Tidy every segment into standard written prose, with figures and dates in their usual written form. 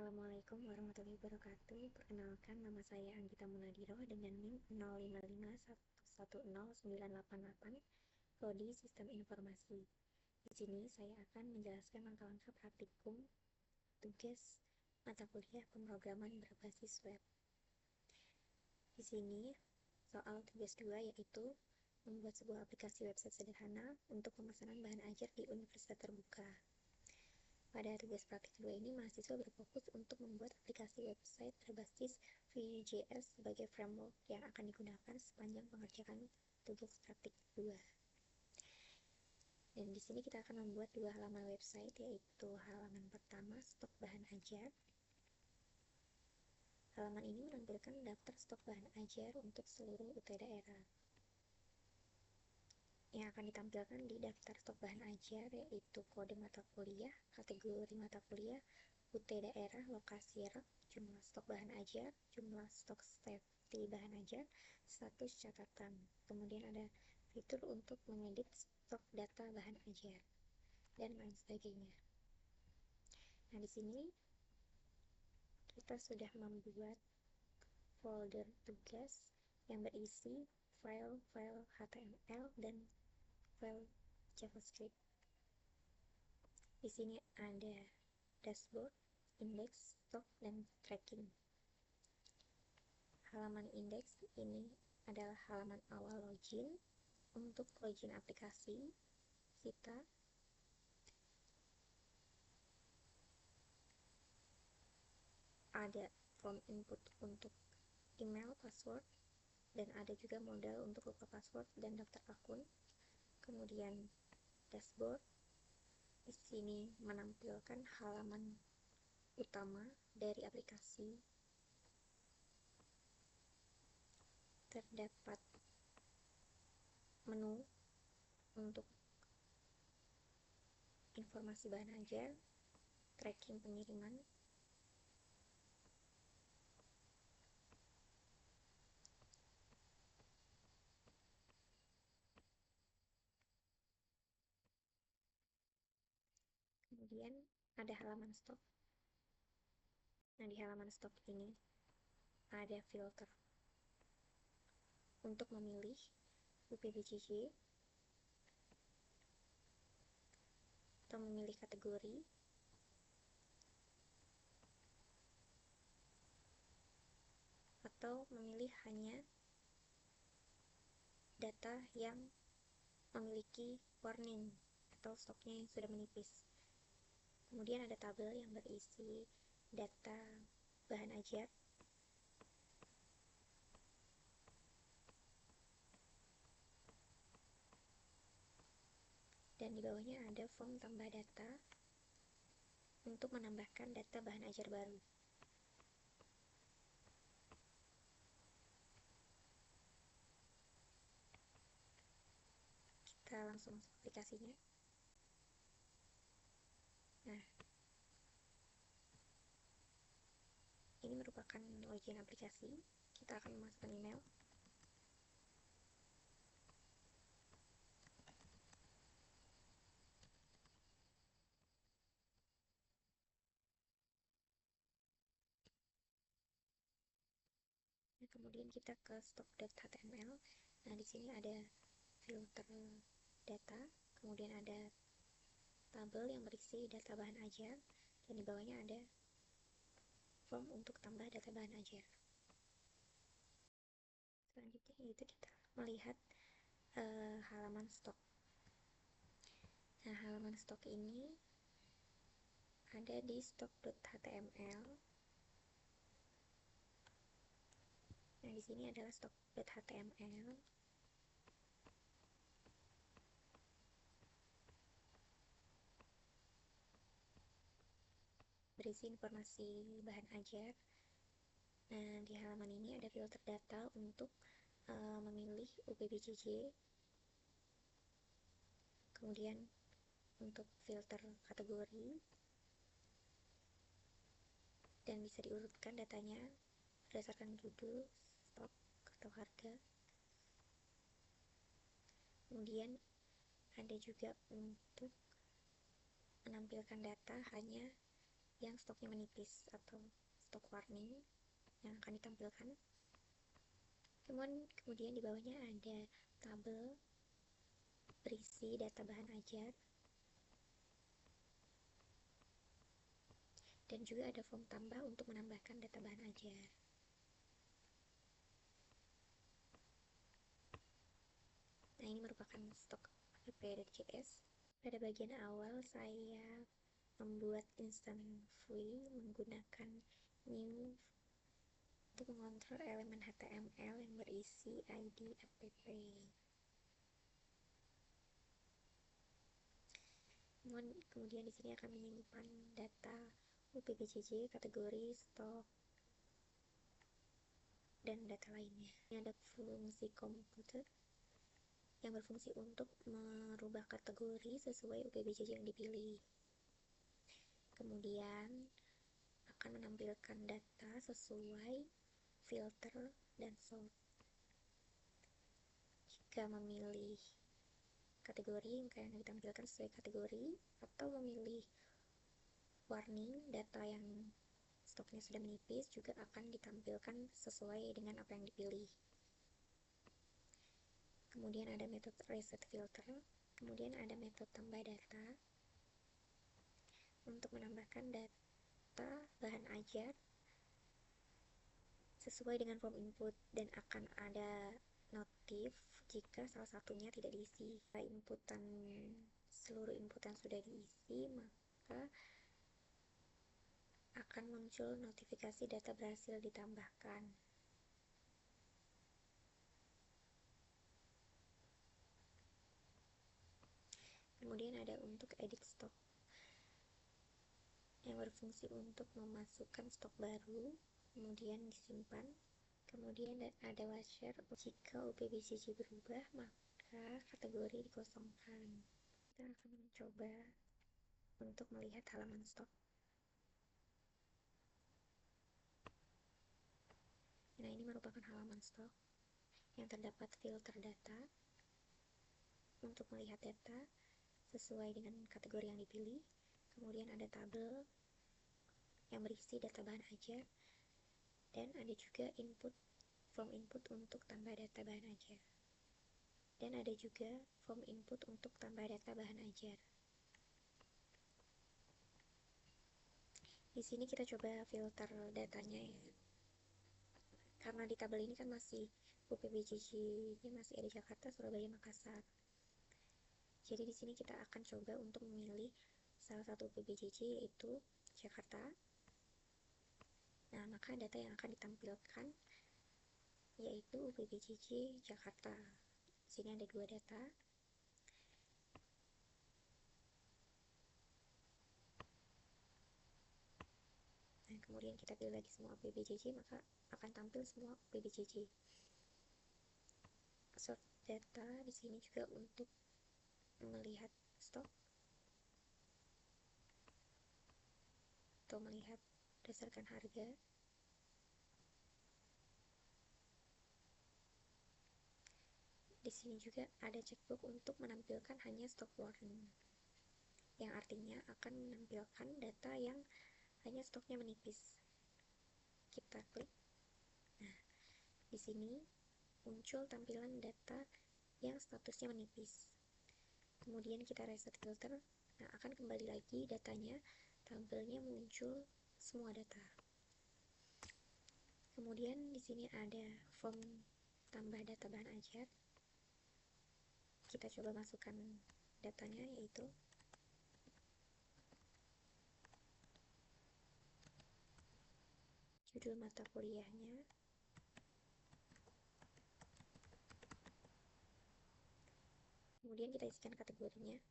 Assalamualaikum warahmatullahi wabarakatuh. Perkenalkan, nama saya Anggita Munadiroh dengan NIM 0551109888, Prodi Sistem Informasi. Di sini saya akan menjelaskan langkah-langkah praktikum tugas mata kuliah pemrograman berbasis web. Di sini soal tugas 2 yaitu membuat sebuah aplikasi website sederhana untuk pemesanan bahan ajar di Universitas Terbuka. Pada tugas praktik 2 ini, mahasiswa berfokus untuk membuat aplikasi website berbasis Vue.js sebagai framework yang akan digunakan sepanjang pengerjaan tugas praktik 2. Dan di sini kita akan membuat dua halaman website, yaitu halaman pertama stok bahan ajar. Halaman ini menampilkan daftar stok bahan ajar untuk seluruh UT daerah. Yang akan ditampilkan di daftar stok bahan ajar yaitu kode mata kuliah, kategori mata kuliah, UT daerah, lokasi rak, jumlah stok bahan ajar, jumlah stok safety bahan ajar, status catatan. Kemudian ada fitur untuk mengedit stok data bahan ajar dan lain sebagainya. Nah, di sini kita sudah membuat folder tugas yang berisi file-file HTML dan file JavaScript. Di sini ada dashboard, index, stok, dan tracking. Halaman index ini adalah halaman awal login. Untuk login aplikasi, kita ada form input untuk email, password, dan ada juga modal untuk lupa password dan daftar akun. Kemudian dashboard. Di sini menampilkan halaman utama dari aplikasi. Terdapat menu untuk informasi bahan ajar, tracking pengiriman, kemudian ada halaman stok. Nah, di halaman stok ini ada filter untuk memilih UPBCC atau memilih kategori, atau memilih hanya data yang memiliki warning atau stoknya yang sudah menipis. Kemudian ada tabel yang berisi data bahan ajar, dan di bawahnya ada form tambah data untuk menambahkan data bahan ajar baru. Kita langsung masuk aplikasinya. Nah, ini merupakan login aplikasi. Kita akan memasukkan email. Nah, kemudian kita ke stock.html. Nah, di sini ada filter data, kemudian ada tabel yang berisi data bahan ajar, dan di bawahnya ada form untuk tambah data bahan ajar. Selanjutnya yaitu kita melihat halaman stok. Nah, halaman stok ini ada di stock.html. Nah, di sini adalah stock.html. Berisi informasi bahan ajar. Nah, di halaman ini ada filter data untuk memilih UPBCC. Kemudian untuk filter kategori, dan bisa diurutkan datanya berdasarkan judul, stok, atau harga. Kemudian ada juga untuk menampilkan data hanya yang stoknya menipis atau stok warning yang akan ditampilkan. Kemudian di bawahnya ada tabel berisi data bahan ajar, dan juga ada form tambah untuk menambahkan data bahan ajar. Nah, ini merupakan stok app.js. Pada bagian awal saya membuat instance free menggunakan new untuk mengontrol elemen HTML yang berisi ID app. Kemudian di sini akan menyimpan data UPBJJ, kategori, stok, dan data lainnya. Ini ada fungsi komputer yang berfungsi untuk merubah kategori sesuai UPBJJ yang dipilih. Kemudian akan menampilkan data sesuai filter dan sort. Jika memilih kategori, maka yang ditampilkan sesuai kategori, atau memilih warning, data yang stoknya sudah menipis juga akan ditampilkan sesuai dengan apa yang dipilih. Kemudian ada metode reset filter, kemudian ada metode tambah data untuk menambahkan data bahan ajar sesuai dengan form input, dan akan ada notif jika salah satunya tidak diisi. Jika seluruh inputan sudah diisi, maka akan muncul notifikasi data berhasil ditambahkan. Kemudian ada untuk edit stock yang berfungsi untuk memasukkan stok baru, kemudian disimpan. Kemudian ada washer, jika UPBJJ berubah maka kategori dikosongkan. Kita akan mencoba untuk melihat halaman stok. Nah, ini merupakan halaman stok yang terdapat filter data untuk melihat data sesuai dengan kategori yang dipilih. Kemudian ada tabel yang berisi data bahan ajar, dan ada juga form input untuk tambah data bahan ajar, dan ada juga form input untuk tambah data bahan ajar. Di sini kita coba filter datanya ya, karena di tabel ini kan masih UPBJJ-nya masih ada Jakarta, Surabaya, Makassar. Jadi di sini kita akan coba untuk memilih salah satu UPBJJ yaitu Jakarta. Nah, maka data yang akan ditampilkan yaitu UPBJJ Jakarta. Di sini ada 2 data. Nah, kemudian kita pilih lagi semua UPBJJ, maka akan tampil semua UPBJJ. Sort data di sini juga untuk melihat stok atau melihat berdasarkan harga. Di sini juga ada checkbox untuk menampilkan hanya stock warning, yang artinya akan menampilkan data yang hanya stoknya menipis. Kita klik. Nah, di sini muncul tampilan data yang statusnya menipis. Kemudian kita reset filter. Nah, akan kembali lagi datanya, tabelnya muncul semua data. Kemudian di sini ada form tambah data bahan ajar. Kita coba masukkan datanya, yaitu judul mata kuliahnya, kemudian kita isikan kategorinya,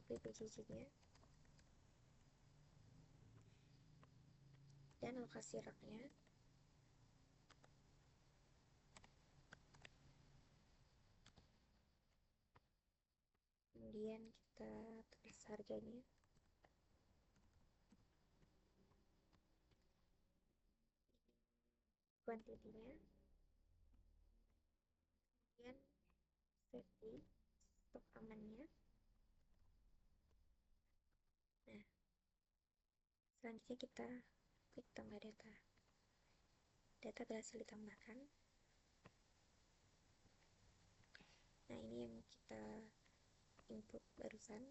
UPBJJ-nya, dan lokasi raknya. Kemudian kita tulis harganya, kuantitinya, kemudian stok amannya. Nah, selanjutnya kita klik tambah data. Data berhasil ditambahkan. Nah, ini yang kita input barusan.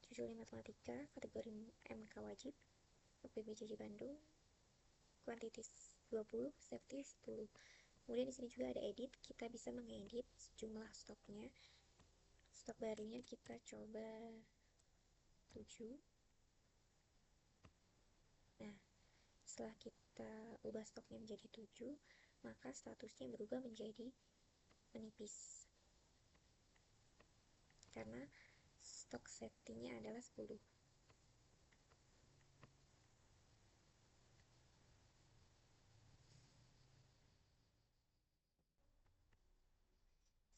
Judul matematika, kategori MK wajib, PBJJ Bandung, kuantitas 20, safety 10. Kemudian di sini juga ada edit, kita bisa mengedit jumlah stoknya. Stok barunya kita coba 7. Nah, setelah kita ubah stoknya menjadi 7, maka statusnya berubah menjadi menipis. Karena stok safety-nya adalah 10.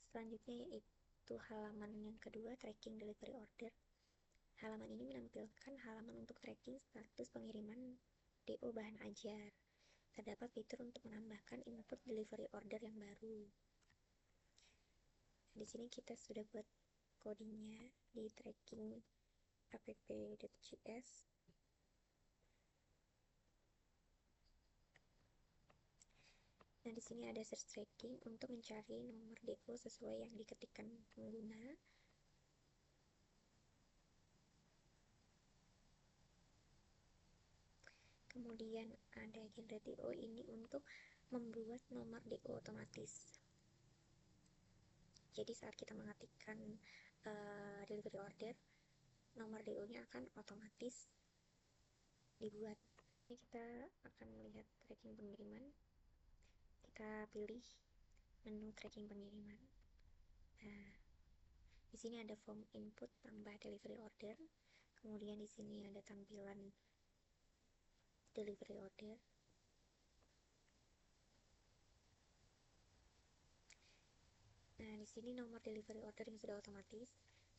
Selanjutnya yaitu halaman yang kedua, tracking delivery order. Halaman ini menampilkan halaman untuk tracking status pengiriman DO bahan ajar. Terdapat fitur untuk menambahkan input delivery order yang baru. Di sini kita sudah buat codingnya di tracking app.js. Nah, di sini ada search tracking untuk mencari nomor DO sesuai yang diketikkan pengguna. Kemudian ada genre DO ini untuk membuat nomor DO otomatis. Jadi saat kita mengetikkan delivery order, nomor DO-nya akan otomatis dibuat. Ini kita akan melihat tracking pengiriman. Kita pilih menu tracking pengiriman. Nah, di sini ada form input tambah delivery order. Kemudian di sini ada tampilan delivery order. Nah, di sini nomor delivery order yang sudah otomatis.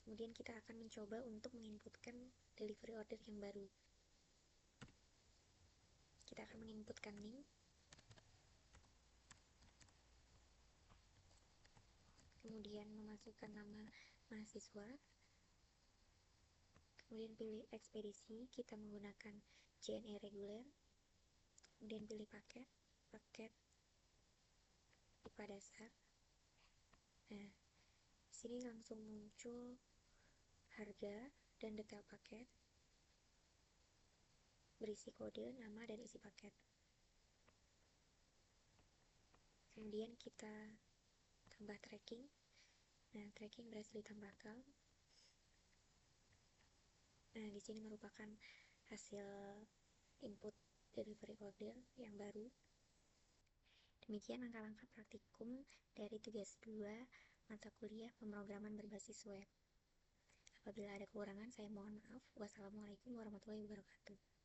Kemudian kita akan mencoba untuk menginputkan delivery order yang baru. Kita akan menginputkan NIM. Kemudian memasukkan nama mahasiswa. Kemudian pilih ekspedisi, kita menggunakan JNE reguler. Kemudian pilih paket IPA dasar. Nah, di sini langsung muncul harga dan detail paket, berisi kode, nama, dan isi paket. Kemudian kita tambah tracking. Nah, tracking berhasil ditambahkan. Nah, di sini merupakan hasil input delivery order yang baru. Demikian langkah-langkah praktikum dari tugas 2 mata kuliah pemrograman berbasis web. Apabila ada kekurangan, saya mohon maaf. Wassalamualaikum warahmatullahi wabarakatuh.